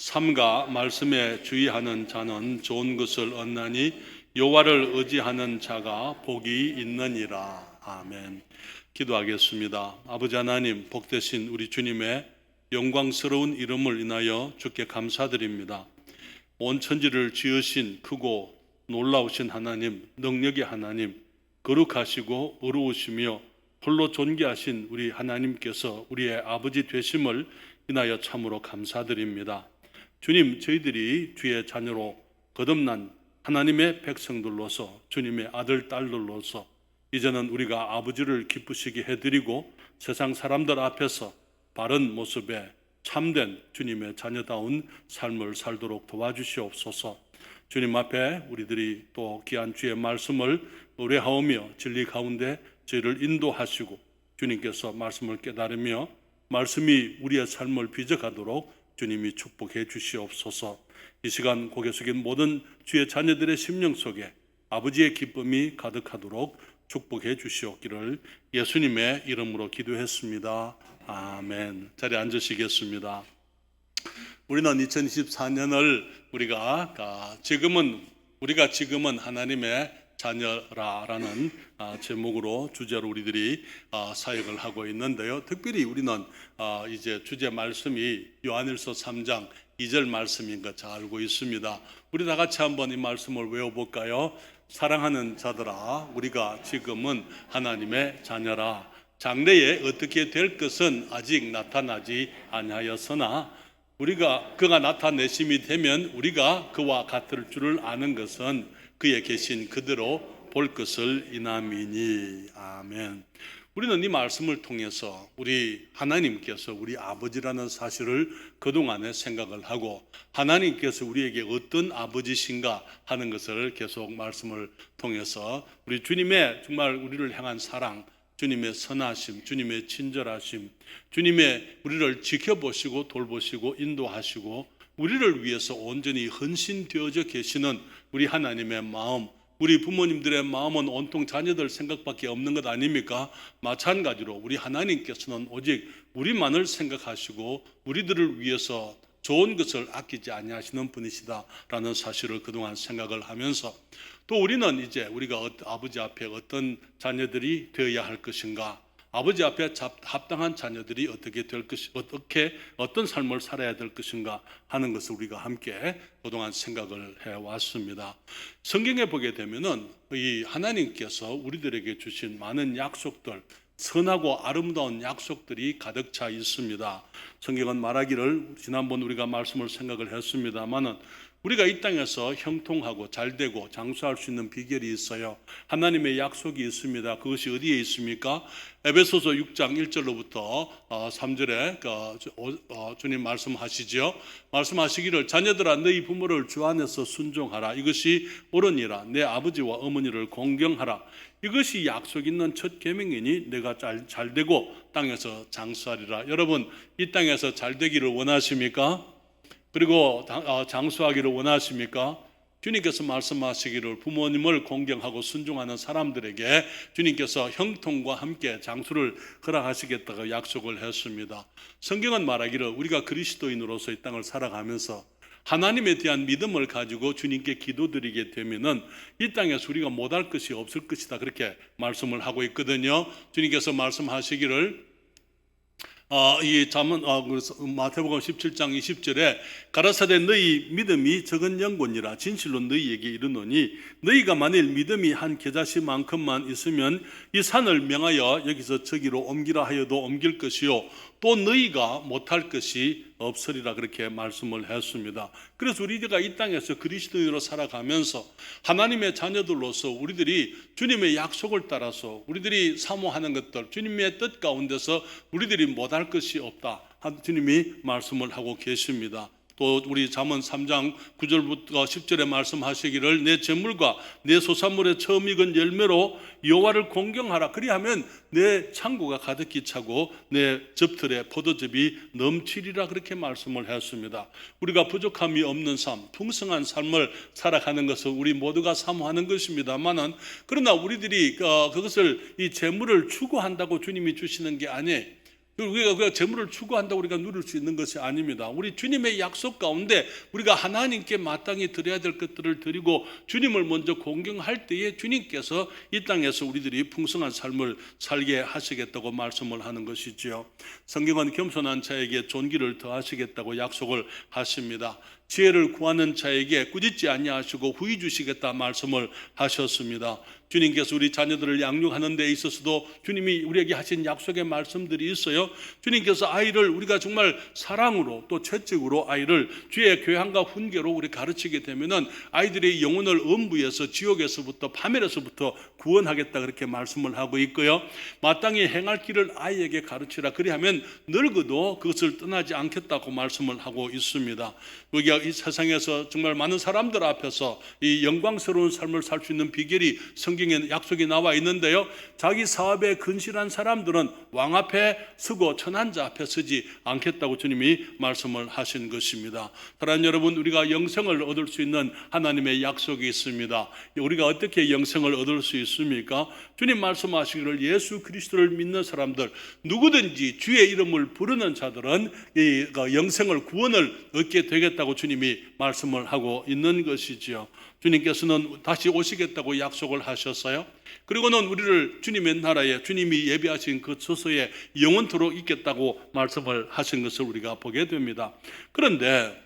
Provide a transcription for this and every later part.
삼가 말씀에 주의하는 자는 좋은 것을 얻나니 여호와를 의지하는 자가 복이 있느니라. 아멘. 기도하겠습니다. 아버지 하나님, 복되신 우리 주님의 영광스러운 이름을 인하여 주께 감사드립니다. 온 천지를 지으신 크고 놀라우신 하나님, 능력의 하나님, 거룩하시고 의로우시며 홀로 존귀하신 우리 하나님께서 우리의 아버지 되심을 인하여 참으로 감사드립니다. 주님, 저희들이 주의 자녀로 거듭난 하나님의 백성들로서, 주님의 아들, 딸들로서 이제는 우리가 아버지를 기쁘시게 해드리고 세상 사람들 앞에서 바른 모습에 참된 주님의 자녀다운 삶을 살도록 도와주시옵소서. 주님 앞에 우리들이 또 귀한 주의 말씀을 의뢰하오며 진리 가운데 저희를 인도하시고 주님께서 말씀을 깨달으며 말씀이 우리의 삶을 빚어가도록 주님이 축복해 주시옵소서. 이 시간 고개 숙인 모든 주의 자녀들의 심령 속에 아버지의 기쁨이 가득하도록 축복해 주시옵기를 예수님의 이름으로 기도했습니다. 아멘. 자리에 앉으시겠습니다. 우리는 2024년을 우리가 지금은 하나님의 자녀라라는 제목으로 주제로 우리들이 사역을 하고 있는데요. 특별히 우리는 이제 주제 말씀이 요한일서 3장 2절 말씀인 것 잘 알고 있습니다. 우리 다 같이 한번 이 말씀을 외워볼까요? 사랑하는 자들아, 우리가 지금은 하나님의 자녀라. 장래에 어떻게 될 것은 아직 나타나지 아니하였으나 그가 나타내심이 되면 우리가 그와 같을 줄을 아는 것은 그에 계신 그대로 볼 것을 이남이니. 아멘. 우리는 이 말씀을 통해서 우리 하나님께서 우리 아버지라는 사실을 그동안에 생각을 하고 하나님께서 우리에게 어떤 아버지신가 하는 것을 계속 말씀을 통해서 우리 주님의 정말 우리를 향한 사랑, 주님의 선하심, 주님의 친절하심, 주님의 우리를 지켜보시고 돌보시고 인도하시고 우리를 위해서 온전히 헌신되어져 계시는 우리 하나님의 마음, 우리 부모님들의 마음은 온통 자녀들 생각밖에 없는 것 아닙니까? 마찬가지로 우리 하나님께서는 오직 우리만을 생각하시고 우리들을 위해서 좋은 것을 아끼지 아니하시는 분이시다라는 사실을 그동안 생각을 하면서 또 우리는 이제 우리가 아버지 앞에 어떤 자녀들이 되어야 할 것인가, 아버지 앞에 합당한 자녀들이 어떤 삶을 살아야 될 것인가 하는 것을 우리가 함께 그동안 생각을 해왔습니다. 성경에 보게 되면은 이 하나님께서 우리들에게 주신 많은 약속들, 선하고 아름다운 약속들이 가득 차 있습니다. 성경은 말하기를, 지난번 우리가 말씀을 생각을 했습니다만은 우리가 이 땅에서 형통하고 잘되고 장수할 수 있는 비결이 있어요. 하나님의 약속이 있습니다. 그것이 어디에 있습니까? 에베소서 6장 1절로부터 3절에 주님 말씀하시죠. 말씀하시기를 자녀들아 너희 부모를 주 안에서 순종하라. 이것이 옳으니라. 내 아버지와 어머니를 공경하라. 이것이 약속 있는 첫 계명이니 내가 잘되고 땅에서 장수하리라. 여러분, 이 땅에서 잘되기를 원하십니까? 그리고 장수하기를 원하십니까? 주님께서 말씀하시기를 부모님을 공경하고 순종하는 사람들에게 주님께서 형통과 함께 장수를 허락하시겠다고 약속을 했습니다. 성경은 말하기를 우리가 그리스도인으로서 이 땅을 살아가면서 하나님에 대한 믿음을 가지고 주님께 기도드리게 되면은 이 땅에서 우리가 못할 것이 없을 것이다, 그렇게 말씀을 하고 있거든요. 주님께서 말씀하시기를 이 마태복음 17장 20절에 가라사대 너희 믿음이 적은 영혼이라 진실로 너희에게 이르노니 너희가 만일 믿음이 한 겨자씨만큼만 있으면 이 산을 명하여 여기서 저기로 옮기라 하여도 옮길 것이요 또 너희가 못할 것이 없으리라, 그렇게 말씀을 했습니다. 그래서 우리가 이 땅에서 그리스도인으로 살아가면서 하나님의 자녀들로서 우리들이 주님의 약속을 따라서 우리들이 사모하는 것들, 주님의 뜻 가운데서 우리들이 못할 것이 없다, 주님이 말씀을 하고 계십니다. 또 우리 잠언 3장 9절부터 10절에 말씀하시기를 내 재물과 내 소산물의 처음 익은 열매로 여호와를 공경하라. 그리하면 내 창고가 가득히 차고 내 즙틀에 포도즙이 넘치리라, 그렇게 말씀을 했습니다. 우리가 부족함이 없는 삶, 풍성한 삶을 살아가는 것을 우리 모두가 사모하는 것입니다만은 그러나 우리들이 그것을 이 재물을 추구한다고 주님이 주시는 게 아니에요. 우리가 재물을 추구한다고 우리가 누릴 수 있는 것이 아닙니다. 우리 주님의 약속 가운데 우리가 하나님께 마땅히 드려야 될 것들을 드리고 주님을 먼저 공경할 때에 주님께서 이 땅에서 우리들이 풍성한 삶을 살게 하시겠다고 말씀을 하는 것이지요. 성경은 겸손한 자에게 존귀를 더하시겠다고 약속을 하십니다. 지혜를 구하는 자에게 꾸짖지 아니하시고 후히 주시겠다 말씀을 하셨습니다. 주님께서 우리 자녀들을 양육하는 데 있어서도 주님이 우리에게 하신 약속의 말씀들이 있어요. 주님께서 아이를 우리가 정말 사랑으로 또 채찍으로 아이를 주의 교양과 훈계로 우리 가르치게 되면은 아이들의 영혼을 음부에서 지옥에서부터 파멸에서부터 구원하겠다 그렇게 말씀을 하고 있고요. 마땅히 행할 길을 아이에게 가르치라. 그리하면 늙어도 그것을 떠나지 않겠다고 말씀을 하고 있습니다. 우리가 이 세상에서 정말 많은 사람들 앞에서 이 영광스러운 삶을 살 수 있는 비결이 성경에 약속이 나와 있는데요. 자기 사업에 근실한 사람들은 왕 앞에 서고 천한 자 앞에 서지 않겠다고 주님이 말씀을 하신 것입니다. 사랑하는 여러분, 우리가 영생을 얻을 수 있는 하나님의 약속이 있습니다. 우리가 어떻게 영생을 얻을 수 있습니까? 주님 말씀하시기를 예수 그리스도를 믿는 사람들 누구든지 주의 이름을 부르는 자들은 이 영생을 구원을 얻게 되겠다고 주님이 말씀을 하고 있는 것이지요. 주님께서는 다시 오시겠다고 약속을 하셨어요. 그리고는 우리를 주님의 나라에 주님이 예비하신 그 처소에 영원토록 있겠다고 말씀을 하신 것을 우리가 보게 됩니다. 그런데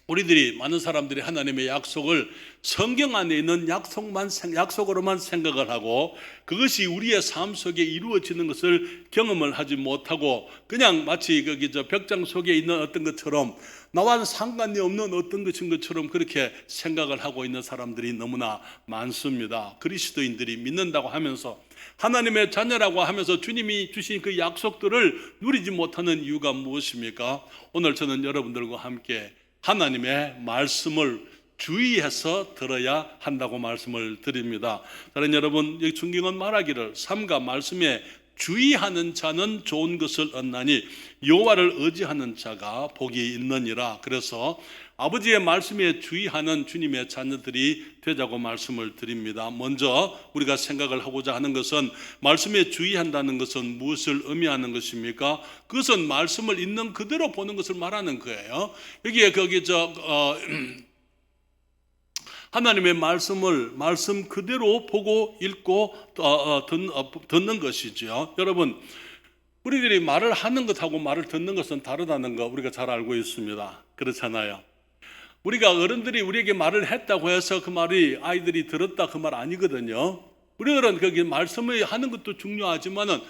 우리들이 많은 사람들이 하나님의 약속을 성경 안에 있는 약속으로만 생각을 하고 그것이 우리의 삶 속에 이루어지는 것을 경험을 하지 못하고 그냥 마치 벽장 속에 있는 어떤 것처럼 나와는 상관이 없는 어떤 것인 것처럼 그렇게 생각을 하고 있는 사람들이 너무나 많습니다. 그리스도인들이 믿는다고 하면서 하나님의 자녀라고 하면서 주님이 주신 그 약속들을 누리지 못하는 이유가 무엇입니까? 오늘 저는 여러분들과 함께 하나님의 말씀을 주의해서 들어야 한다고 말씀을 드립니다. 다른 여러분, 여기 성경은 말하기를 삼가 말씀에 주의하는 자는 좋은 것을 얻나니 여호와를 의지하는 자가 복이 있느니라. 그래서 아버지의 말씀에 주의하는 주님의 자녀들이 되자고 말씀을 드립니다. 먼저 우리가 생각을 하고자 하는 것은 말씀에 주의한다는 것은 무엇을 의미하는 것입니까? 그것은 말씀을 있는 그대로 보는 것을 말하는 거예요. 여기에 하나님의 말씀을 말씀 그대로 보고 읽고 듣는 것이죠. 여러분, 우리들이 말을 하는 것하고 말을 듣는 것은 다르다는 거 우리가 잘 알고 있습니다. 그렇잖아요. 우리가 어른들이 우리에게 말을 했다고 해서 그 말이 아이들이 들었다 그 말 아니거든요. 우리들은 거기 말씀을 하는 것도 중요하지만은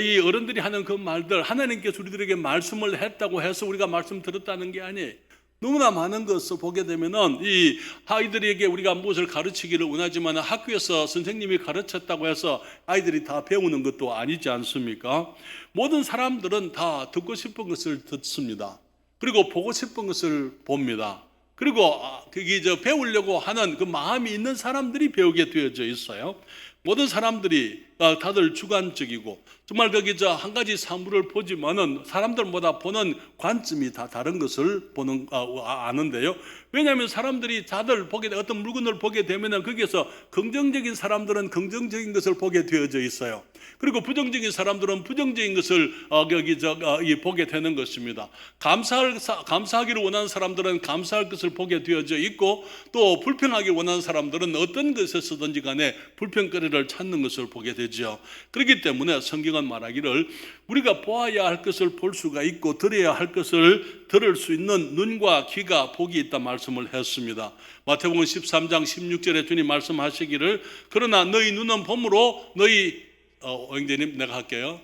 이 어른들이 하는 그 말들, 하나님께서 우리들에게 말씀을 했다고 해서 우리가 말씀 들었다는 게 아니에요. 너무나 많은 것을 보게 되면은 이 아이들에게 우리가 무엇을 가르치기를 원하지만 학교에서 선생님이 가르쳤다고 해서 아이들이 다 배우는 것도 아니지 않습니까? 모든 사람들은 다 듣고 싶은 것을 듣습니다. 그리고 보고 싶은 것을 봅니다. 그리고 배우려고 하는 그 마음이 있는 사람들이 배우게 되어져 있어요. 모든 사람들이 다들 주관적이고 정말 한 가지 사물을 보지만은 사람들마다 보는 관점이 다 다른 것을 아는데요. 왜냐하면 사람들이 다들 어떤 물건을 보게 되면은 거기에서 긍정적인 사람들은 긍정적인 것을 보게 되어져 있어요. 그리고 부정적인 사람들은 부정적인 것을 보게 되는 것입니다. 감사하기를 원하는 사람들은 감사할 것을 보게 되어져 있고 또 불평하기 원하는 사람들은 어떤 것에서든지 간에 불평거리를 찾는 것을 보게 되죠. 그렇기 때문에 성경은 말하기를 우리가 보아야 할 것을 볼 수가 있고 들어야 할 것을 들을 수 있는 눈과 귀가 복이 있다 말씀을 했습니다. 마태복음 13장 16절에 주님 말씀하시기를 그러나 너희 눈은 봄으로 형제님 내가 할게요.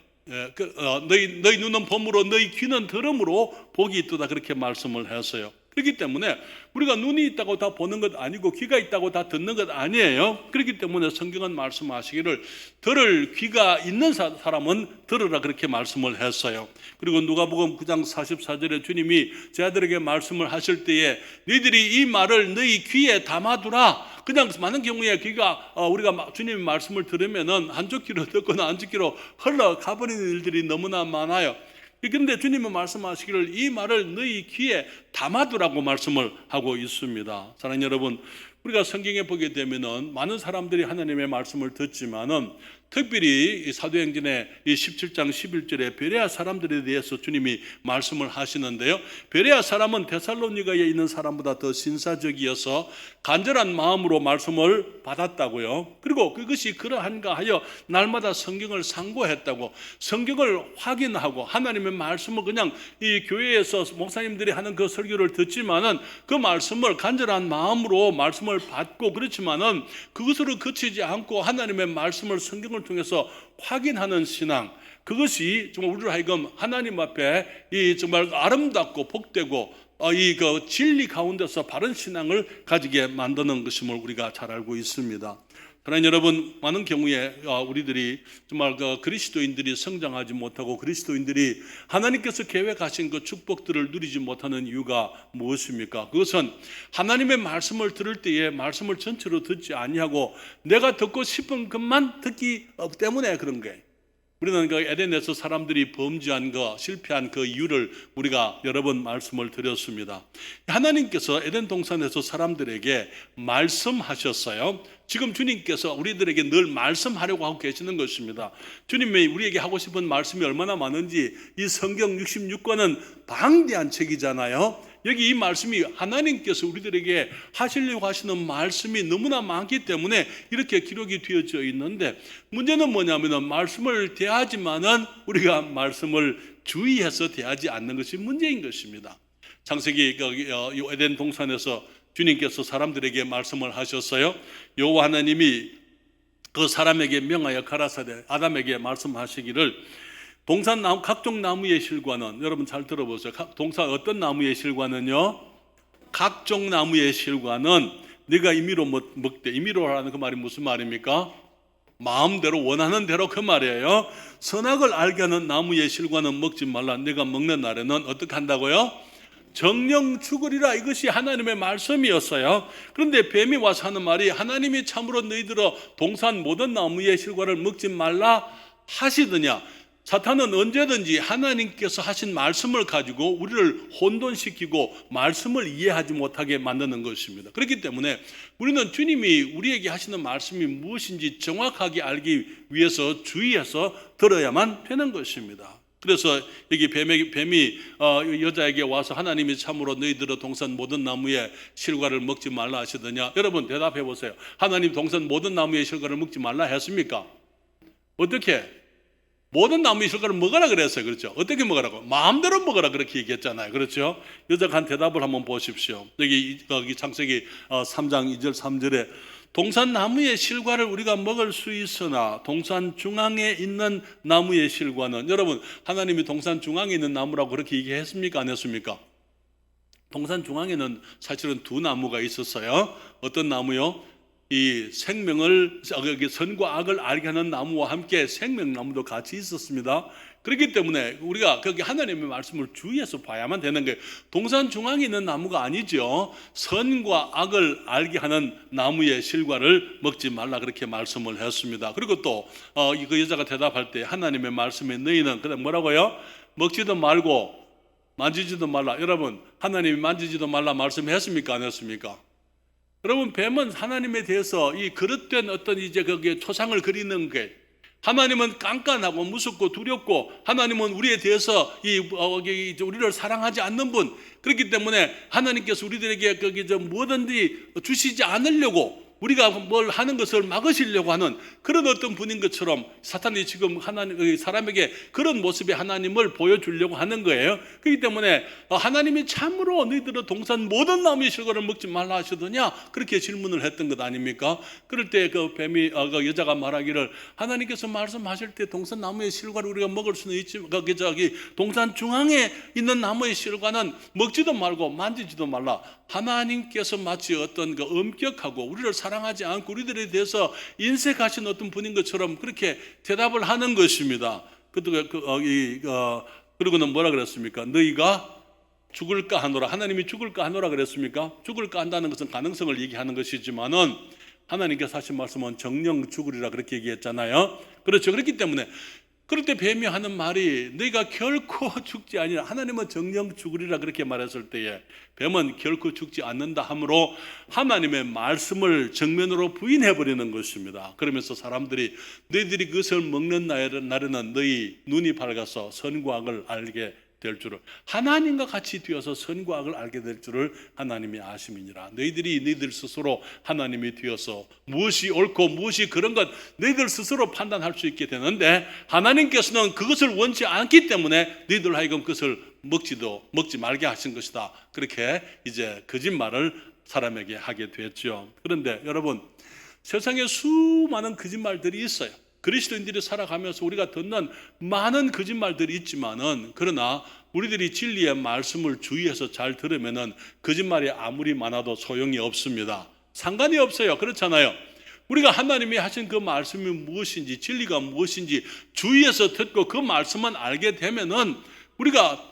너희 눈은 봄으로 너희 귀는 들음으로 복이 있도다 그렇게 말씀을 했어요. 그렇기 때문에 우리가 눈이 있다고 다 보는 것 아니고 귀가 있다고 다 듣는 것 아니에요. 그렇기 때문에 성경은 말씀하시기를 들을 귀가 있는 사람은 들으라 그렇게 말씀을 했어요. 그리고 누가복음 9장 44절에 주님이 제 아들에게 말씀을 하실 때에 너희들이 이 말을 너희 귀에 담아두라. 그냥 많은 경우에 우리가 주님의 말씀을 들으면은 한쪽 귀로 듣거나 한쪽 귀로 흘러가버리는 일들이 너무나 많아요. 그런데 주님은 말씀하시기를 이 말을 너희 귀에 담아두라고 말씀을 하고 있습니다. 사랑하는 여러분, 우리가 성경에 보게 되면은 많은 사람들이 하나님의 말씀을 듣지만은 특별히 이 사도행전의 이 17장 11절에 베레아 사람들에 대해서 주님이 말씀을 하시는데요. 베레아 사람은 데살로니가에 있는 사람보다 더 신사적이어서 간절한 마음으로 말씀을 받았다고요. 그리고 그것이 그러한가 하여 날마다 성경을 상고했다고, 성경을 확인하고 하나님의 말씀을 그냥 이 교회에서 목사님들이 하는 그 설교를 듣지만은 그 말씀을 간절한 마음으로 말씀을 받고, 그렇지만은 그것으로 그치지 않고 하나님의 말씀을 성경을 통해서 확인하는 신앙, 그것이 정말 우리를 하여금 하나님 앞에 이 정말 아름답고 복되고 이 그 진리 가운데서 바른 신앙을 가지게 만드는 것임을 우리가 잘 알고 있습니다. 그러나 여러분, 많은 경우에 우리들이 정말 그 그리스도인들이 성장하지 못하고 그리스도인들이 하나님께서 계획하신 그 축복들을 누리지 못하는 이유가 무엇입니까? 그것은 하나님의 말씀을 들을 때에 말씀을 전체로 듣지 아니하고 내가 듣고 싶은 것만 듣기 때문에 그런 거예요. 우리는 그 에덴에서 사람들이 범죄한 거, 실패한 그 이유를 우리가 여러 번 말씀을 드렸습니다. 하나님께서 에덴 동산에서 사람들에게 말씀하셨어요. 지금 주님께서 우리들에게 늘 말씀하려고 하고 계시는 것입니다. 주님이 우리에게 하고 싶은 말씀이 얼마나 많은지 이 성경 66권은 방대한 책이잖아요. 여기 이 말씀이 하나님께서 우리들에게 하시려고 하시는 말씀이 너무나 많기 때문에 이렇게 기록이 되어져 있는데, 문제는 뭐냐면 말씀을 대하지만은 우리가 말씀을 주의해서 대하지 않는 것이 문제인 것입니다. 창세기 에덴 동산에서 주님께서 사람들에게 말씀을 하셨어요. 여호와 하나님이 그 사람에게 명하여 가라사대 아담에게 말씀하시기를, 동산 나무, 각종 나무의 실과는, 여러분 잘 들어보세요. 동산 어떤 나무의 실과는요? 각종 나무의 실과는 네가 임의로 먹되, 임의로라는 그 말이 무슨 말입니까? 마음대로 원하는 대로 그 말이에요. 선악을 알게 하는 나무의 실과는 먹지 말라. 네가 먹는 날에는 어떻게 한다고요? 정령 죽으리라. 이것이 하나님의 말씀이었어요. 그런데 뱀이 와서 하는 말이, 하나님이 참으로 너희들어 동산 모든 나무의 실과를 먹지 말라 하시더냐. 사탄은 언제든지 하나님께서 하신 말씀을 가지고 우리를 혼돈시키고 말씀을 이해하지 못하게 만드는 것입니다. 그렇기 때문에 우리는 주님이 우리에게 하시는 말씀이 무엇인지 정확하게 알기 위해서 주의해서 들어야만 되는 것입니다. 그래서 여기 뱀이 여자에게 와서 하나님이 참으로 너희들의 동산 모든 나무의 실과를 먹지 말라 하시더냐. 여러분 대답해 보세요. 하나님 동산 모든 나무의 실과를 먹지 말라 했습니까? 어떻게? 모든 나무의 실과를 먹으라 그랬어요. 그렇죠? 어떻게 먹으라고? 마음대로 먹으라 그렇게 얘기했잖아요. 그렇죠? 여자가 한 대답을 한번 보십시오. 여기 창세기 3장 2절 3절에 동산 나무의 실과를 우리가 먹을 수 있으나 동산 중앙에 있는 나무의 실과는, 여러분 하나님이 동산 중앙에 있는 나무라고 그렇게 얘기했습니까? 안 했습니까? 동산 중앙에는 사실은 두 나무가 있었어요. 어떤 나무요? 이 생명을, 선과 악을 알게 하는 나무와 함께 생명나무도 같이 있었습니다. 그렇기 때문에 우리가 거기 하나님의 말씀을 주의해서 봐야만 되는 거예요. 동산 중앙에 있는 나무가 아니죠. 선과 악을 알게 하는 나무의 실과를 먹지 말라 그렇게 말씀을 했습니다. 그리고 또 그 여자가 대답할 때 하나님의 말씀에 너희는 그다음 뭐라고요? 먹지도 말고 만지지도 말라. 여러분 하나님이 만지지도 말라 말씀했습니까? 안 했습니까? 여러분 뱀은 하나님에 대해서 이 그릇된 어떤 이제 거기에 초상을 그리는 게, 하나님은 깐깐하고 무섭고 두렵고 하나님은 우리에 대해서 우리를 사랑하지 않는 분, 그렇기 때문에 하나님께서 우리들에게 뭐든지 주시지 않으려고, 우리가 뭘 하는 것을 막으시려고 하는 그런 어떤 분인 것처럼 사탄이 지금 사람에게 그런 모습의 하나님을 보여주려고 하는 거예요. 그렇기 때문에 하나님이 참으로 너희들은 동산 모든 나무의 실과를 먹지 말라 하시더냐 그렇게 질문을 했던 것 아닙니까? 그럴 때 그 뱀이 그 여자가 말하기를, 하나님께서 말씀하실 때 동산 나무의 실과를 우리가 먹을 수는 있지만 동산 중앙에 있는 나무의 실과는 먹지도 말고 만지지도 말라. 하나님께서 마치 어떤 그 엄격하고 우리를 사랑하지 않고 우리들에 대해서 인색하신 어떤 분인 것처럼 그렇게 대답을 하는 것입니다. 그리고는 뭐라 그랬습니까? 너희가 죽을까 하노라. 하나님이 죽을까 하노라 그랬습니까? 죽을까 한다는 것은 가능성을 얘기하는 것이지만은 하나님께서 하신 말씀은 정령 죽으리라 그렇게 얘기했잖아요. 그렇죠. 그렇기 때문에 그럴 때 뱀이 하는 말이 너희가 결코 죽지 아니라 하나님은 정령 죽으리라 그렇게 말했을 때에 뱀은 결코 죽지 않는다 하므로 하나님의 말씀을 정면으로 부인해버리는 것입니다. 그러면서 사람들이 너희들이 그것을 먹는 날에는 너희 눈이 밝아서 선과 악을 알게 될 줄을, 하나님과 같이 되어서 선과 악을 알게 될 줄을 하나님이 아심이니라. 너희들 스스로 하나님이 되어서 무엇이 옳고 무엇이 그런 것 너희들 스스로 판단할 수 있게 되는데 하나님께서는 그것을 원치 않기 때문에 너희들 하여금 그것을 먹지 말게 하신 것이다. 그렇게 이제 거짓말을 사람에게 하게 됐죠. 그런데 여러분, 세상에 수많은 거짓말들이 있어요. 그리스도인들이 살아가면서 우리가 듣는 많은 거짓말들이 있지만은, 그러나 우리들이 진리의 말씀을 주의해서 잘 들으면은 거짓말이 아무리 많아도 소용이 없습니다. 상관이 없어요. 그렇잖아요. 우리가 하나님이 하신 그 말씀이 무엇인지, 진리가 무엇인지 주의해서 듣고 그 말씀만 알게 되면은, 우리가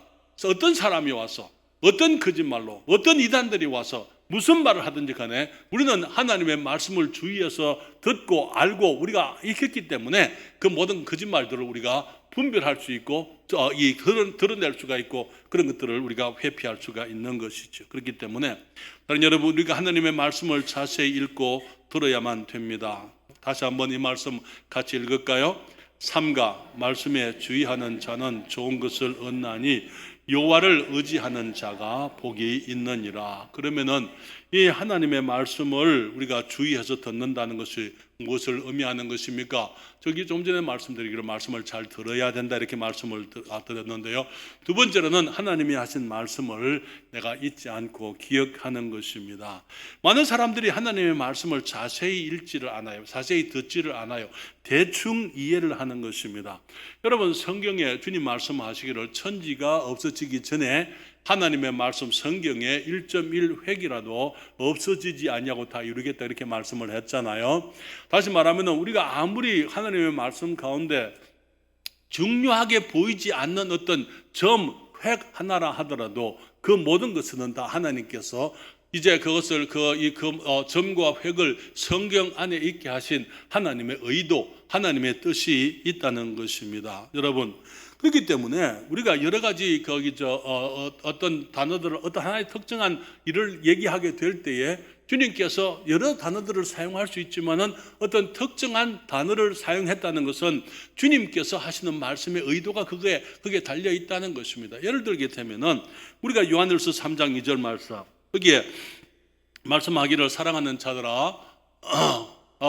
어떤 사람이 와서 어떤 거짓말로 어떤 이단들이 와서 무슨 말을 하든지 간에 우리는 하나님의 말씀을 주의해서 듣고 알고 우리가 익혔기 때문에 그 모든 거짓말들을 우리가 분별할 수 있고 드러낼 수가 있고 그런 것들을 우리가 회피할 수가 있는 것이죠. 그렇기 때문에 다른 여러분, 우리가 하나님의 말씀을 자세히 읽고 들어야만 됩니다. 다시 한번 이 말씀 같이 읽을까요? 삼가 말씀에 주의하는 자는 좋은 것을 얻나니 여호와를 의지하는 자가 복이 있느니라. 그러면은 이 하나님의 말씀을 우리가 주의해서 듣는다는 것이 무엇을 의미하는 것입니까? 저기 좀 전에 말씀드리기로 말씀을 잘 들어야 된다 이렇게 말씀을 드렸는데요. 두 번째로는 하나님이 하신 말씀을 내가 잊지 않고 기억하는 것입니다. 많은 사람들이 하나님의 말씀을 자세히 읽지를 않아요. 자세히 듣지를 않아요. 대충 이해를 하는 것입니다. 여러분, 성경에 주님 말씀하시기를 천지가 없어지기 전에 하나님의 말씀 성경에 1.1획이라도 없어지지 않냐고 다 이루겠다 이렇게 말씀을 했잖아요. 다시 말하면 우리가 아무리 하나님의 말씀 가운데 중요하게 보이지 않는 어떤 획 하나라 하더라도 그 모든 것은 다 하나님께서 이제 그것을 점과 획을 성경 안에 있게 하신 하나님의 의도, 하나님의 뜻이 있다는 것입니다. 여러분, 그렇기 때문에 우리가 여러 가지 어떤 단어들을 어떤 하나의 특정한 일을 얘기하게 될 때에 주님께서 여러 단어들을 사용할 수 있지만은 어떤 특정한 단어를 사용했다는 것은 주님께서 하시는 말씀의 의도가 그게 달려 있다는 것입니다. 예를 들게 되면은 우리가 요한일서 3장 2절 말씀, 거기에 말씀하기를 사랑하는 자들아,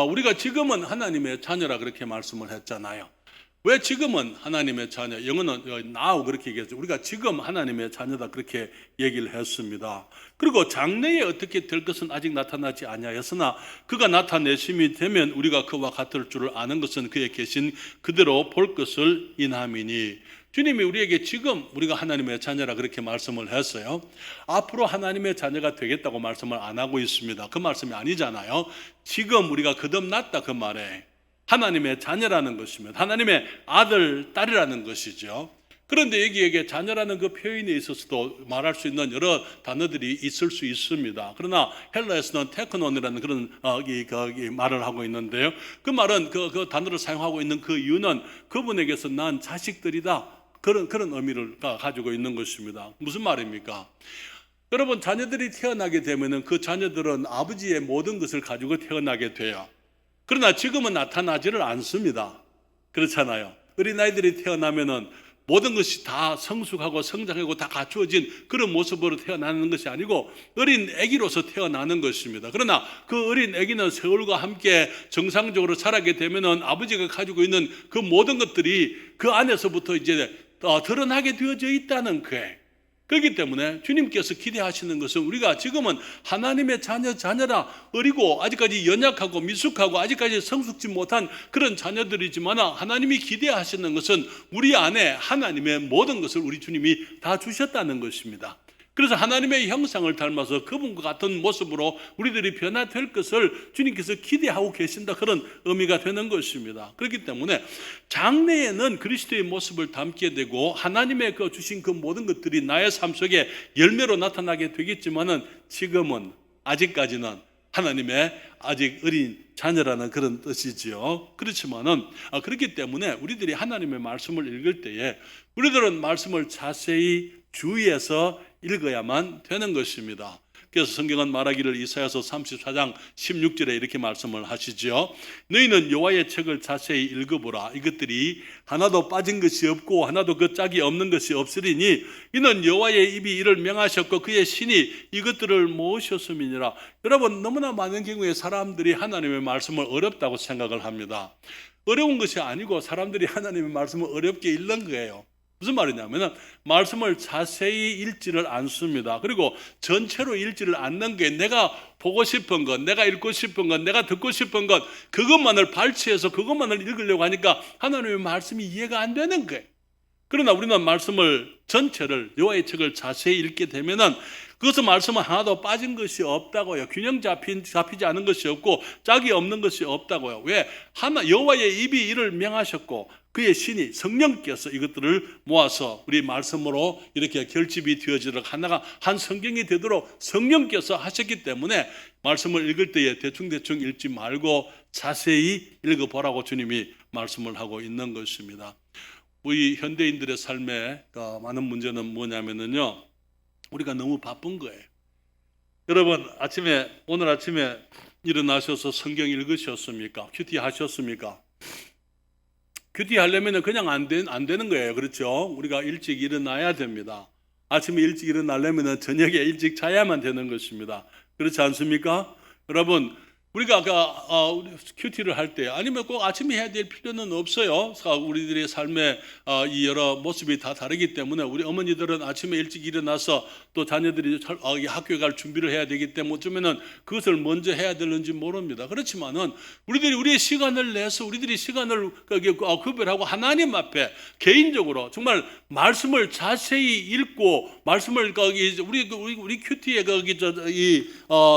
우리가 지금은 하나님의 자녀라 그렇게 말씀을 했잖아요. 왜 지금은 하나님의 자녀, 영어는 now 그렇게 얘기했죠. 우리가 지금 하나님의 자녀다 그렇게 얘기를 했습니다. 그리고 장래에 어떻게 될 것은 아직 나타나지 아니하였으나 그가 나타내심이 되면 우리가 그와 같을 줄을 아는 것은 그의 계신 그대로 볼 것을 인함이니. 주님이 우리에게 지금 우리가 하나님의 자녀라 그렇게 말씀을 했어요. 앞으로 하나님의 자녀가 되겠다고 말씀을 안 하고 있습니다. 그 말씀이 아니잖아요. 지금 우리가 거듭났다 그 말에 하나님의 자녀라는 것입니다. 하나님의 아들, 딸이라는 것이죠. 그런데 여기에 자녀라는 그 표현에 있어서도 말할 수 있는 여러 단어들이 있을 수 있습니다. 그러나 헬라에서는 테크논이라는 그런 말을 하고 있는데요. 그 말은 그 단어를 사용하고 있는 그 이유는 그분에게서 난 자식들이다. 그런 의미를 가지고 있는 것입니다. 무슨 말입니까? 여러분, 자녀들이 태어나게 되면은 그 자녀들은 아버지의 모든 것을 가지고 태어나게 돼요. 그러나 지금은 나타나지를 않습니다. 그렇잖아요. 어린아이들이 태어나면은 모든 것이 다 성숙하고 성장하고 다 갖추어진 그런 모습으로 태어나는 것이 아니고 어린 아기로서 태어나는 것입니다. 그러나 그 어린 아기는 세월과 함께 정상적으로 자라게 되면은 아버지가 가지고 있는 그 모든 것들이 그 안에서부터 이제 드러나게 되어져 있다는 거예요. 그렇기 때문에 주님께서 기대하시는 것은 우리가 지금은 하나님의 자녀라 어리고 아직까지 연약하고 미숙하고 아직까지 성숙지 못한 그런 자녀들이지만 하나님이 기대하시는 것은 우리 안에 하나님의 모든 것을 우리 주님이 다 주셨다는 것입니다. 그래서 하나님의 형상을 닮아서 그분과 같은 모습으로 우리들이 변화될 것을 주님께서 기대하고 계신다, 그런 의미가 되는 것입니다. 그렇기 때문에 장래에는 그리스도의 모습을 담게 되고 하나님의 주신 그 모든 것들이 나의 삶 속에 열매로 나타나게 되겠지만은 지금은 아직까지는 하나님의 아직 어린 자녀라는 그런 뜻이지요. 그렇지만은 그렇기 때문에 우리들이 하나님의 말씀을 읽을 때에 우리들은 말씀을 자세히 주의해서 읽어야만 되는 것입니다. 그래서 성경은 말하기를 이사야서 34장 16절에 이렇게 말씀을 하시죠. 너희는 여호와의 책을 자세히 읽어보라. 이것들이 하나도 빠진 것이 없고 하나도 그 짝이 없는 것이 없으리니 이는 여호와의 입이 이를 명하셨고 그의 신이 이것들을 모으셨음이니라. 여러분, 너무나 많은 경우에 사람들이 하나님의 말씀을 어렵다고 생각을 합니다. 어려운 것이 아니고 사람들이 하나님의 말씀을 어렵게 읽는 거예요. 무슨 말이냐면 말씀을 자세히 읽지를 않습니다. 그리고 전체로 읽지를 않는 게 내가 보고 싶은 것, 내가 읽고 싶은 것, 내가 듣고 싶은 것, 그것만을 발췌해서 그것만을 읽으려고 하니까 하나님의 말씀이 이해가 안 되는 거예요. 그러나 우리는 말씀을 전체를, 여호와의 책을 자세히 읽게 되면은 그것은 말씀은 하나도 빠진 것이 없다고요. 균형 잡히지 않은 것이 없고 짝이 없는 것이 없다고요. 왜? 여호와의 입이 이를 명하셨고 그의 신이 성령께서 이것들을 모아서 우리 말씀으로 이렇게 결집이 되어지도록 하나가 한 성경이 되도록 성령께서 하셨기 때문에 말씀을 읽을 때에 대충대충 읽지 말고 자세히 읽어보라고 주님이 말씀을 하고 있는 것입니다. 우리 현대인들의 삶에 많은 문제는 뭐냐면요, 우리가 너무 바쁜 거예요. 여러분, 오늘 아침에 일어나셔서 성경 읽으셨습니까? 큐티 하셨습니까? 큐티 하려면 그냥 안 되는 거예요. 그렇죠? 우리가 일찍 일어나야 됩니다. 아침에 일찍 일어나려면 저녁에 일찍 자야만 되는 것입니다. 그렇지 않습니까? 여러분, 우리가 큐티를 할 때 아니면 꼭 아침에 해야 될 필요는 없어요. 우리들의 삶의 이 여러 모습이 다 다르기 때문에 우리 어머니들은 아침에 일찍 일어나서 또 자녀들이 학교에 갈 준비를 해야 되기 때문에 어쩌면은 그것을 먼저 해야 되는지 모릅니다. 그렇지만은 우리들이 우리의 시간을 내서 우리들이 시간을 구별하고 하나님 앞에 개인적으로 정말 말씀을 자세히 읽고 말씀을 우리 큐티에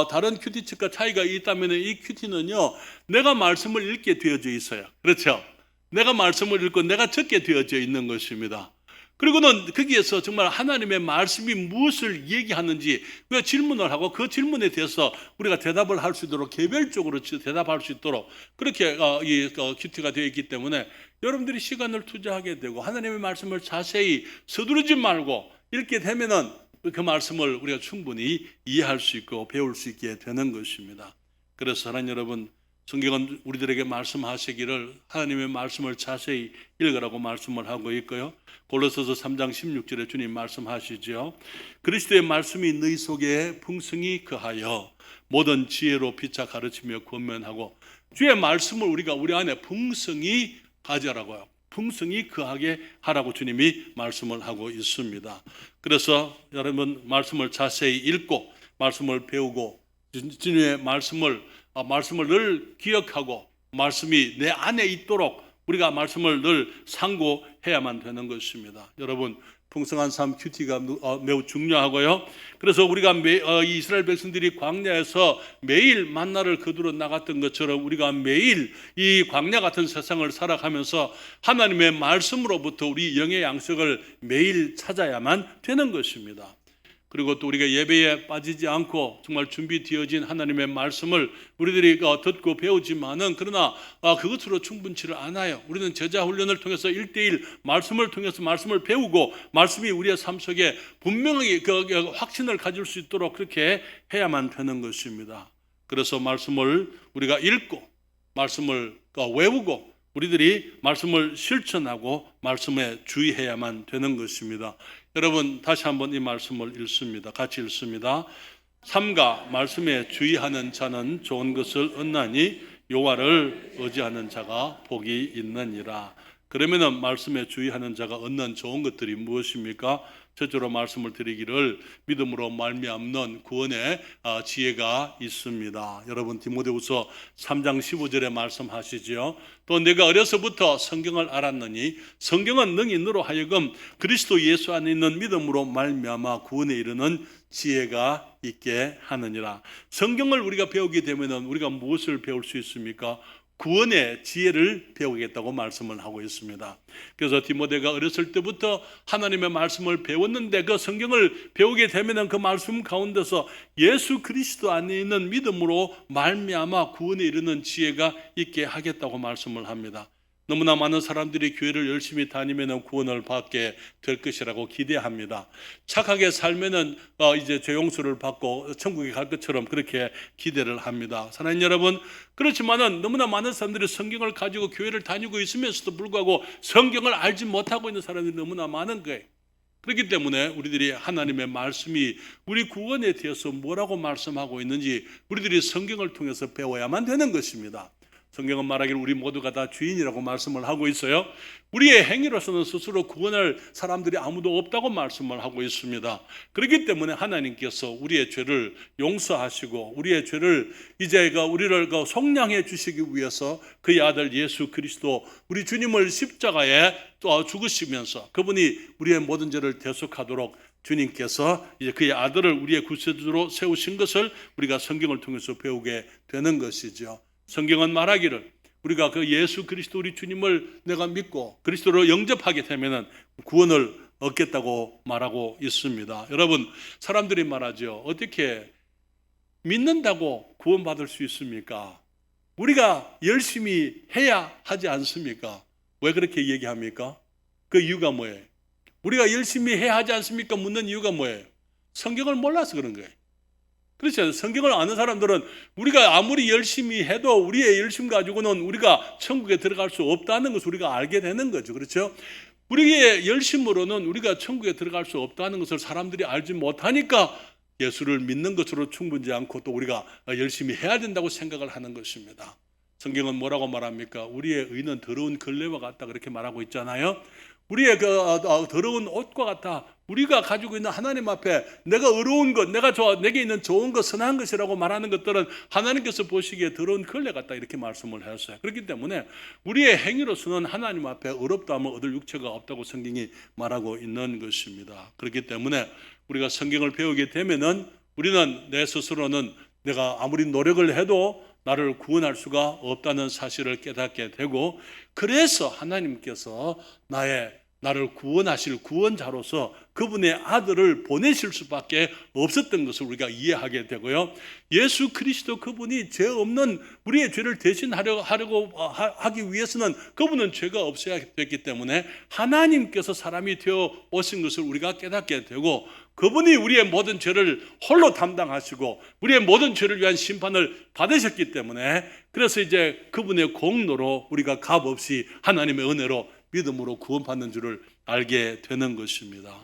다른 큐티 측과 차이가 있다면 이 큐티는요, 내가 말씀을 읽게 되어져 있어요. 그렇죠? 내가 말씀을 읽고 내가 듣게 되어져 있는 것입니다. 그리고는 거기에서 정말 하나님의 말씀이 무엇을 얘기하는지 왜 질문을 하고 그 질문에 대해서 우리가 대답을 할 수 있도록 개별적으로 대답할 수 있도록 그렇게 이 큐티가 되어 있기 때문에 여러분들이 시간을 투자하게 되고 하나님의 말씀을 자세히 서두르지 말고 읽게 되면은 그 말씀을 우리가 충분히 이해할 수 있고 배울 수 있게 되는 것입니다. 그래서 사랑하는 여러분, 성경은 우리들에게 말씀하시기를 하나님의 말씀을 자세히 읽으라고 말씀을 하고 있고요. 골로새서 3장 16절에 주님 말씀하시죠. 그리스도의 말씀이 너희 속에 풍성히 거하여 모든 지혜로 피차 가르치며 권면하고, 주의 말씀을 우리가 우리 안에 풍성히 가져라고요. 풍성히 거하게 하라고 주님이 말씀을 하고 있습니다. 그래서 여러분, 말씀을 자세히 읽고 말씀을 배우고 주님의 말씀을 늘 기억하고 말씀이 내 안에 있도록 우리가 말씀을 늘 상고해야만 되는 것입니다. 여러분, 풍성한 삶 큐티가 매우 중요하고요. 그래서 우리가 이스라엘 백성들이 광야에서 매일 만나를 거두러 나갔던 것처럼 우리가 매일 이 광야 같은 세상을 살아가면서 하나님의 말씀으로부터 우리 영의 양식을 매일 찾아야만 되는 것입니다. 그리고 또 우리가 예배에 빠지지 않고 정말 준비되어진 하나님의 말씀을 우리들이 듣고 배우지만은 그러나 그것으로 충분치를 않아요. 우리는 제자 훈련을 통해서 1:1 말씀을 통해서 말씀을 배우고 말씀이 우리의 삶 속에 분명히 확신을 가질 수 있도록 그렇게 해야만 되는 것입니다. 그래서 말씀을 우리가 읽고 말씀을 외우고 우리들이 말씀을 실천하고 말씀에 주의해야만 되는 것입니다. 여러분, 다시 한번 이 말씀을 읽습니다. 같이 읽습니다. 삼가 말씀에 주의하는 자는 좋은 것을 얻나니 여호와를 의지하는 자가 복이 있느니라. 그러면은 말씀에 주의하는 자가 얻는 좋은 것들이 무엇입니까? 첫째로 말씀을 드리기를 믿음으로 말미암는 구원의 지혜가 있습니다. 여러분, 디모데후서 3장 15절에 말씀하시죠. 또 내가 어려서부터 성경을 알았느니 성경은 능인으로 하여금 그리스도 예수 안에 있는 믿음으로 말미암아 구원에 이르는 지혜가 있게 하느니라. 성경을 우리가 배우게 되면은 우리가 무엇을 배울 수 있습니까? 구원의 지혜를 배우겠다고 말씀을 하고 있습니다. 그래서 디모데가 어렸을 때부터 하나님의 말씀을 배웠는데 그 성경을 배우게 되면 그 말씀 가운데서 예수 그리스도 안에 있는 믿음으로 말미암아 구원에 이르는 지혜가 있게 하겠다고 말씀을 합니다. 너무나 많은 사람들이 교회를 열심히 다니면 구원을 받게 될 것이라고 기대합니다. 착하게 살면은 이제 죄 용서를 받고 천국에 갈 것처럼 그렇게 기대를 합니다. 사랑하는 여러분, 그렇지만은 너무나 많은 사람들이 성경을 가지고 교회를 다니고 있으면서도 불구하고 성경을 알지 못하고 있는 사람들이 너무나 많은 거예요. 그렇기 때문에 우리들이 하나님의 말씀이 우리 구원에 대해서 뭐라고 말씀하고 있는지 우리들이 성경을 통해서 배워야만 되는 것입니다. 성경은 말하기를 우리 모두가 다 주인이라고 말씀을 하고 있어요. 우리의 행위로서는 스스로 구원할 사람들이 아무도 없다고 말씀을 하고 있습니다. 그렇기 때문에 하나님께서 우리의 죄를 용서하시고 우리의 죄를 이제 우리를 속량해 주시기 위해서 그의 아들 예수 그리스도 우리 주님을 십자가에 죽으시면서 그분이 우리의 모든 죄를 대속하도록 주님께서 이제 그의 아들을 우리의 구세주로 세우신 것을 우리가 성경을 통해서 배우게 되는 것이죠. 성경은 말하기를 우리가 그 예수 그리스도 우리 주님을 내가 믿고 그리스도로 영접하게 되면 구원을 얻겠다고 말하고 있습니다. 여러분, 사람들이 말하죠. 어떻게 믿는다고 구원받을 수 있습니까? 우리가 열심히 해야 하지 않습니까? 왜 그렇게 얘기합니까? 그 이유가 뭐예요? 우리가 열심히 해야 하지 않습니까? 묻는 이유가 뭐예요? 성경을 몰라서 그런 거예요. 그렇죠. 성경을 아는 사람들은 우리가 아무리 열심히 해도 우리의 열심 가지고는 우리가 천국에 들어갈 수 없다는 것을 우리가 알게 되는 거죠. 그렇죠. 우리의 열심으로는 우리가 천국에 들어갈 수 없다는 것을 사람들이 알지 못하니까 예수를 믿는 것으로 충분치 않고 또 우리가 열심히 해야 된다고 생각을 하는 것입니다. 성경은 뭐라고 말합니까? 우리의 의는 더러운 걸레와 같다 그렇게 말하고 있잖아요. 우리의 더러운 옷과 같아. 우리가 가지고 있는 하나님 앞에 내가 의로운 것, 내게 있는 좋은 것, 선한 것이라고 말하는 것들은 하나님께서 보시기에 더러운 걸레 같다 이렇게 말씀을 하셨어요. 그렇기 때문에 우리의 행위로서는 하나님 앞에 의롭다 하면 얻을 육체가 없다고 성경이 말하고 있는 것입니다. 그렇기 때문에 우리가 성경을 배우게 되면은 우리는 내 스스로는 내가 아무리 노력을 해도 나를 구원할 수가 없다는 사실을 깨닫게 되고 그래서 하나님께서 나를 구원하실 구원자로서 그분의 아들을 보내실 수밖에 없었던 것을 우리가 이해하게 되고요. 예수 그리스도 그분이 죄 없는 우리의 죄를 대신하려고 하기 위해서는 그분은 죄가 없어야 됐기 때문에 하나님께서 사람이 되어 오신 것을 우리가 깨닫게 되고 그분이 우리의 모든 죄를 홀로 담당하시고 우리의 모든 죄를 위한 심판을 받으셨기 때문에 그래서 이제 그분의 공로로 우리가 값없이 하나님의 은혜로 믿음으로 구원받는 줄을 알게 되는 것입니다.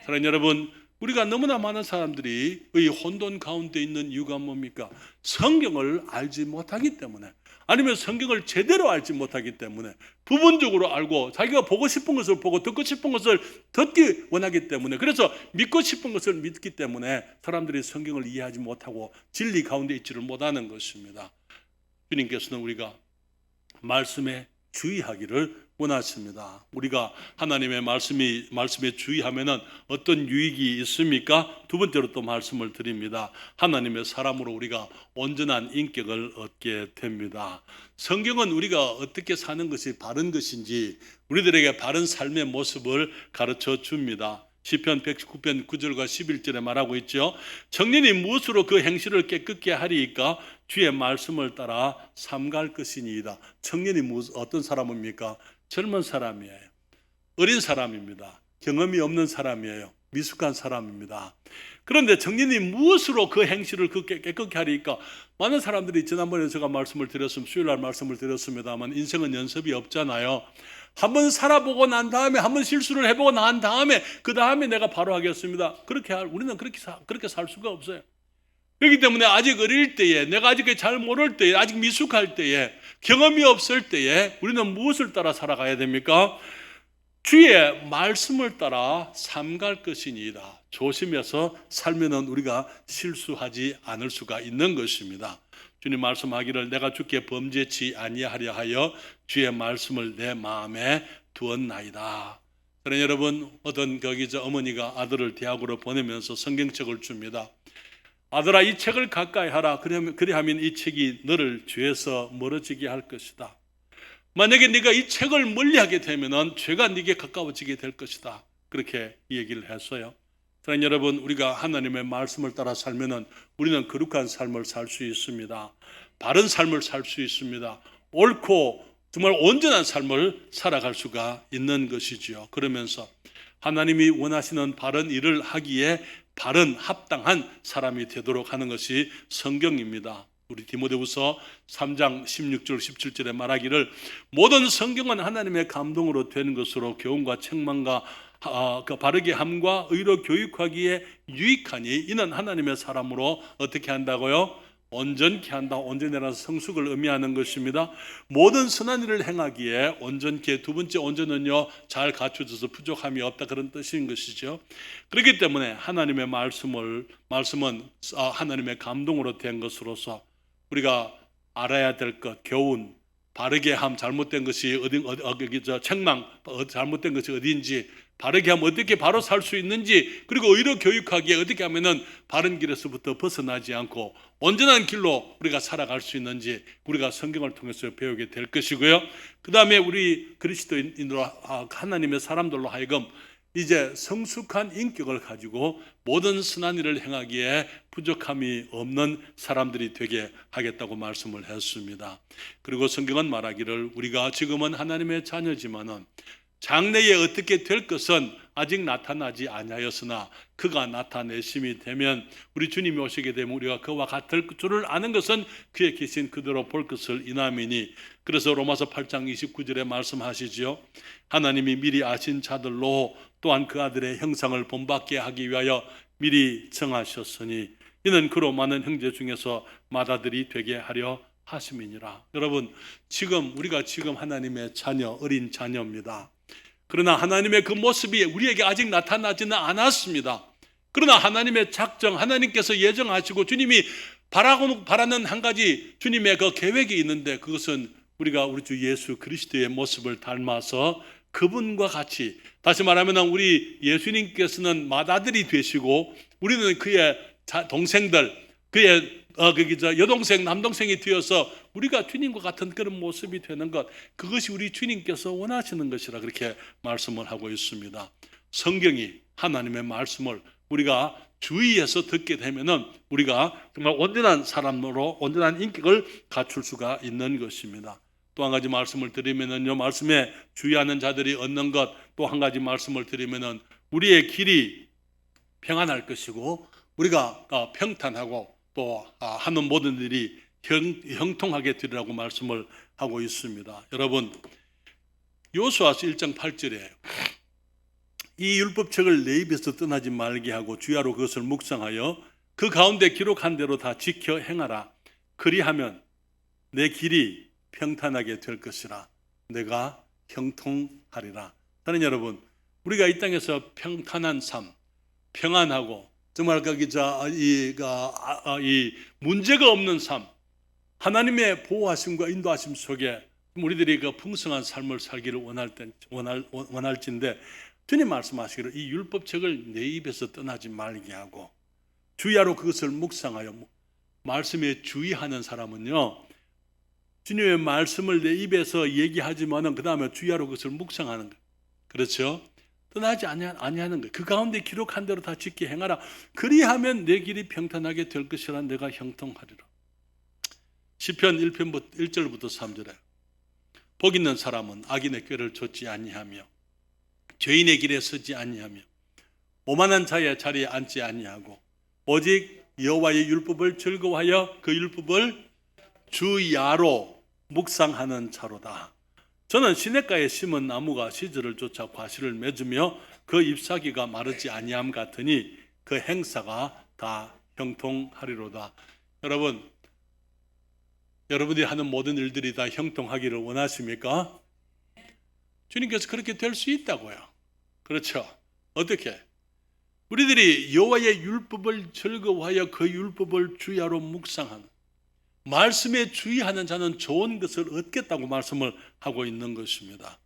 사랑하는 여러분, 우리가 너무나 많은 사람들이 이 혼돈 가운데 있는 이유가 뭡니까? 성경을 알지 못하기 때문에 아니면 성경을 제대로 알지 못하기 때문에 부분적으로 알고 자기가 보고 싶은 것을 보고 듣고 싶은 것을 듣기 원하기 때문에 그래서 믿고 싶은 것을 믿기 때문에 사람들이 성경을 이해하지 못하고 진리 가운데 있지를 못하는 것입니다. 주님께서는 우리가 말씀에 주의하기를 원하십니다. 우리가 하나님의 말씀에 주의하면은 어떤 유익이 있습니까? 두 번째로 또 말씀을 드립니다. 하나님의 사람으로 우리가 온전한 인격을 얻게 됩니다. 성경은 우리가 어떻게 사는 것이 바른 것인지 우리들에게 바른 삶의 모습을 가르쳐 줍니다. 시편 119편 9절과 11절에 말하고 있죠. 청년이 무엇으로 그 행실을 깨끗게 하리이까? 주의 말씀을 따라 삼갈 것이니이다. 청년이 어떤 사람입니까? 젊은 사람이에요. 어린 사람입니다. 경험이 없는 사람이에요. 미숙한 사람입니다. 그런데 청년이 무엇으로 그 행실을 깨끗게 하리이까? 많은 사람들이 지난번에 제가 수요일날 말씀을 드렸습니다만 인생은 연습이 없잖아요. 한번 살아보고 난 다음에 한번 실수를 해보고 난 다음에 그 다음에 내가 바로 하겠습니다. 우리는 그렇게 살 수가 없어요. 그렇기 때문에 아직 어릴 때에 내가 아직 잘 모를 때에 아직 미숙할 때에 경험이 없을 때에 우리는 무엇을 따라 살아가야 됩니까? 주의 말씀을 따라 삼갈 것이니이다. 조심해서 살면은 우리가 실수하지 않을 수가 있는 것입니다. 주님 말씀하기를 내가 주께 범죄치 아니하려 하여 주의 말씀을 내 마음에 두었나이다. 그러나 여러분 어떤 어머니가 아들을 대학으로 보내면서 성경책을 줍니다. 아들아 이 책을 가까이 하라. 그리하면 이 책이 너를 죄에서 멀어지게 할 것이다. 만약에 네가 이 책을 멀리하게 되면은 죄가 네게 가까워지게 될 것이다. 그렇게 얘기를 했어요. 사랑하는 여러분, 우리가 하나님의 말씀을 따라 살면은 우리는 거룩한 삶을 살 수 있습니다. 바른 삶을 살 수 있습니다. 옳고 정말 온전한 삶을 살아갈 수가 있는 것이지요. 그러면서 하나님이 원하시는 바른 일을 하기에 바른 합당한 사람이 되도록 하는 것이 성경입니다. 우리 디모데후서 3장 16절 17절에 말하기를 모든 성경은 하나님의 감동으로 된 것으로 교훈과 책망과 그 바르게 함과 의로 교육하기에 유익하니 이는 하나님의 사람으로 어떻게 한다고요? 온전케 한다. 온전이라는 성숙을 의미하는 것입니다. 모든 선한 일을 행하기에 온전케, 두 번째 온전은요 잘 갖춰져서 부족함이 없다, 그런 뜻인 것이죠. 그렇기 때문에 하나님의 말씀은 하나님의 감동으로 된 것으로서 우리가 알아야 될 것, 교훈, 바르게 함, 잘못된 것이 책망, 잘못된 것이 어디인지, 바르게 하면 어떻게 바로 살 수 있는지, 그리고 의로 교육하기에 어떻게 하면은 바른 길에서부터 벗어나지 않고 온전한 길로 우리가 살아갈 수 있는지 우리가 성경을 통해서 배우게 될 것이고요. 그 다음에 우리 그리스도인으로 하나님의 사람들로 하여금 이제 성숙한 인격을 가지고 모든 선한 일을 행하기에 부족함이 없는 사람들이 되게 하겠다고 말씀을 했습니다. 그리고 성경은 말하기를 우리가 지금은 하나님의 자녀지만은 장래에 어떻게 될 것은 아직 나타나지 아니하였으나 그가 나타내심이 되면 우리 주님이 오시게 되면 우리가 그와 같을 줄을 아는 것은 그의 계신 그대로 볼 것을 인함이니, 그래서 로마서 8장 29절에 말씀하시지요. 하나님이 미리 아신 자들로 또한 그 아들의 형상을 본받게 하기 위하여 미리 정하셨으니 이는 그로 많은 형제 중에서 맏아들이 되게 하려 하심이니라. 여러분, 우리가 지금 하나님의 자녀, 어린 자녀입니다. 그러나 하나님의 그 모습이 우리에게 아직 나타나지는 않았습니다. 그러나 하나님의 작정, 하나님께서 예정하시고 주님이 바라는 한 가지 주님의 그 계획이 있는데, 그것은 우리가 우리 주 예수 그리스도의 모습을 닮아서 그분과 같이, 다시 말하면 우리 예수님께서는 맏아들이 되시고 우리는 그의 동생들, 그의 여동생, 남동생이 되어서 우리가 주님과 같은 그런 모습이 되는 것, 그것이 우리 주님께서 원하시는 것이라 그렇게 말씀을 하고 있습니다. 성경이 하나님의 말씀을 우리가 주의해서 듣게 되면은 우리가 정말 온전한 사람으로 온전한 인격을 갖출 수가 있는 것입니다. 또 한 가지 말씀을 드리면은요, 말씀에 주의하는 자들이 얻는 것, 또 한 가지 말씀을 드리면은 우리의 길이 평안할 것이고 우리가 평탄하고 또 하는 모든 일이 형통하게 되리라고 말씀을 하고 있습니다. 여러분, 여호수아서 1장 8절에 이 율법책을 내 입에서 떠나지 말게 하고 주야로 그것을 묵상하여 그 가운데 기록한 대로 다 지켜 행하라. 그리하면 내 길이 평탄하게 될 것이라. 내가 형통하리라. 사랑하는 여러분, 우리가 이 땅에서 평탄한 삶, 평안하고 정말 이 문제가 없는 삶, 하나님의 보호하심과 인도하심 속에 우리들이 그 풍성한 삶을 살기를 원할진데, 주님 말씀하시기를 이 율법책을 내 입에서 떠나지 말게 하고 주야로 그것을 묵상하여, 말씀에 주의하는 사람은요, 주님의 말씀을 내 입에서 얘기하지만은 그 다음에 주야로 그것을 묵상하는 거예요. 그렇죠? 떠나지 아니하는 거예요. 그 가운데 기록한 대로 다 지켜 행하라. 그리하면 내 길이 평탄하게 될 것이라. 내가 형통하리라. 시편 1절부터 3절에 복 있는 사람은 악인의 꾀를 좇지 아니하며 죄인의 길에 서지 아니하며 오만한 자의 자리에 앉지 아니하고 오직 여호와의 율법을 즐거워하여 그 율법을 주야로 묵상하는 자로다. 저는 시냇가에 심은 나무가 시절을 쫓아 과실을 맺으며 그 잎사귀가 마르지 아니함 같으니 그 행사가 다 형통하리로다. 여러분이 하는 모든 일들이 다 형통하기를 원하십니까? 주님께서 그렇게 될 수 있다고요. 그렇죠? 어떻게? 우리들이 여호와의 율법을 즐거워하여 그 율법을 주야로 묵상하는, 말씀에 주의하는 자는 좋은 것을 얻겠다고 말씀을 하고 있는 것입니다.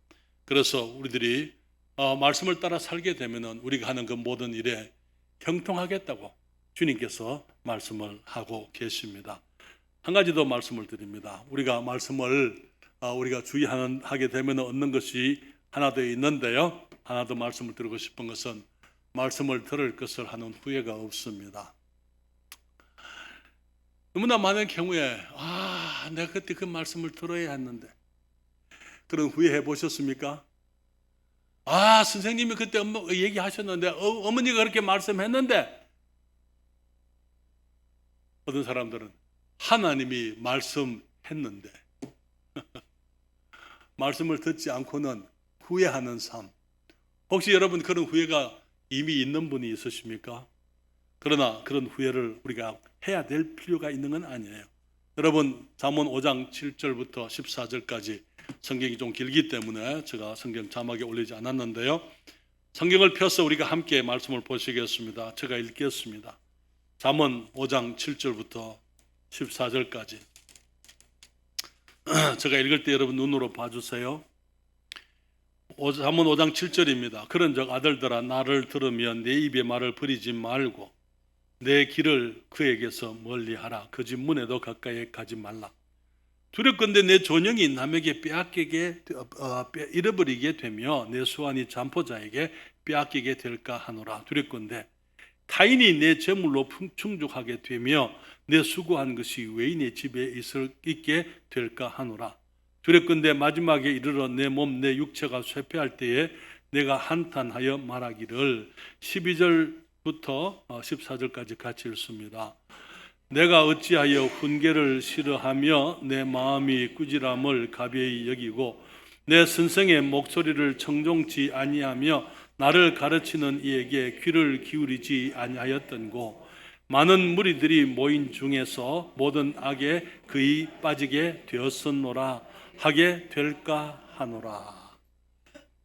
그래서 우리들이 말씀을 따라 살게 되면 우리가 하는 그 모든 일에 형통하겠다고, 주님께서 말씀을 하고 계십니다. 한 가지 더 말씀을 드립니다. 우리가 말씀을 우리가 주의하게 되면 얻는 것이 하나 더 있는데요. 하나 더 말씀을 드리고 싶은 것은 말씀을 들을 것을 하는 후회가 없습니다. 너무나 많은 경우에 내가 그때 그 말씀을 들어야 했는데 그런 후회해 보셨습니까? 선생님이 그때 얘기하셨는데 어머니가 그렇게 말씀했는데 어떤 사람들은 하나님이 말씀했는데 말씀을 듣지 않고는 후회하는 삶. 혹시 여러분 그런 후회가 이미 있는 분이 있으십니까? 그러나 그런 후회를 우리가 해야 될 필요가 있는 건 아니에요. 여러분 잠언 5장 7절부터 14절까지 성경이 좀 길기 때문에 제가 성경 자막에 올리지 않았는데요. 성경을 펴서 우리가 함께 말씀을 보시겠습니다. 제가 읽겠습니다. 잠언 5장 7절부터 14절까지 제가 읽을 때 여러분 눈으로 봐주세요. 잠언 5장 7절입니다. 그런즉 아들들아 나를 들으면 내 입의 말을 버리지 말고 내 길을 그에게서 멀리하라. 그 집 문에도 가까이 가지 말라. 두렵건대 내 존영이 남에게 잃어버리게 되며 내 수완이 잠포자에게 빼앗기게 될까 하노라. 두렵건대 타인이 내 재물로 충족하게 되며 내 수고한 것이 외인의 집에 있게 될까 하노라. 두렵건대 마지막에 이르러 내 몸 내 육체가 쇠퇴할 때에 내가 한탄하여 말하기를 12절부터 14절까지 같이 읽습니다. 내가 어찌하여 훈계를 싫어하며 내 마음이 꾸지람을 가벼이 여기고 내 선생의 목소리를 청종치 아니하며 나를 가르치는 이에게 귀를 기울이지 아니하였던고. 많은 무리들이 모인 중에서 모든 악에 그의 빠지게 되었었노라 하게 될까 하노라.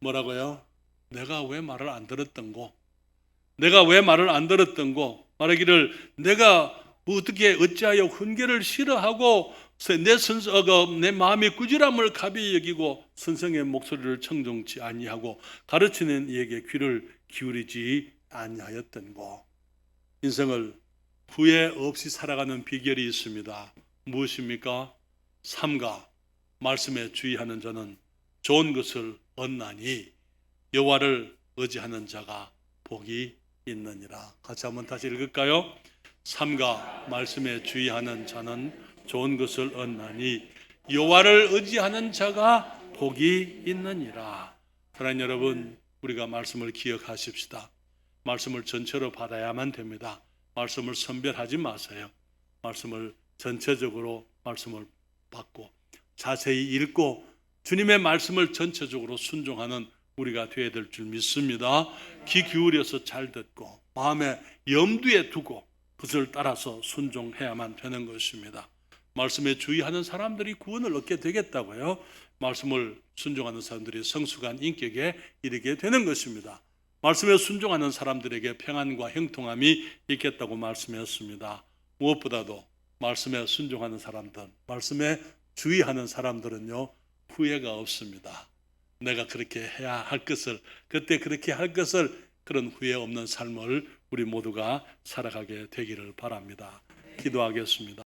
뭐라고요? 내가 왜 말을 안 들었던고? 내가 왜 말을 안 들었던고? 말하기를 내가 어찌하여 훈계를 싫어하고 내 마음의 꾸지람을 가벼이 여기고 선생의 목소리를 청종치 아니하고 가르치는 이에게 귀를 기울이지 아니하였던고. 인생을 후회 없이 살아가는 비결이 있습니다. 무엇입니까? 삼가 말씀에 주의하는 자는 좋은 것을 얻나니 여호와를 의지하는 자가 복이 있느니라. 같이 한번 다시 읽을까요? 삼가 말씀에 주의하는 자는 좋은 것을 얻나니 여호와를 의지하는 자가 복이 있느니라. 사랑하는 여러분, 우리가 말씀을 기억하십시다. 말씀을 전체로 받아야만 됩니다. 말씀을 선별하지 마세요. 말씀을 전체적으로 말씀을 받고 자세히 읽고 주님의 말씀을 전체적으로 순종하는 우리가 되어야 될 줄 믿습니다. 귀 기울여서 잘 듣고 마음에 염두에 두고 그것을 따라서 순종해야만 되는 것입니다. 말씀에 주의하는 사람들이 구원을 얻게 되겠다고요. 말씀을 순종하는 사람들이 성숙한 인격에 이르게 되는 것입니다. 말씀에 순종하는 사람들에게 평안과 형통함이 있겠다고 말씀했습니다. 무엇보다도 말씀에 순종하는 사람들, 말씀에 주의하는 사람들은요, 후회가 없습니다. 내가 그렇게 해야 할 것을, 그때 그렇게 할 것을, 그런 후회 없는 삶을 우리 모두가 살아가게 되기를 바랍니다. 기도하겠습니다.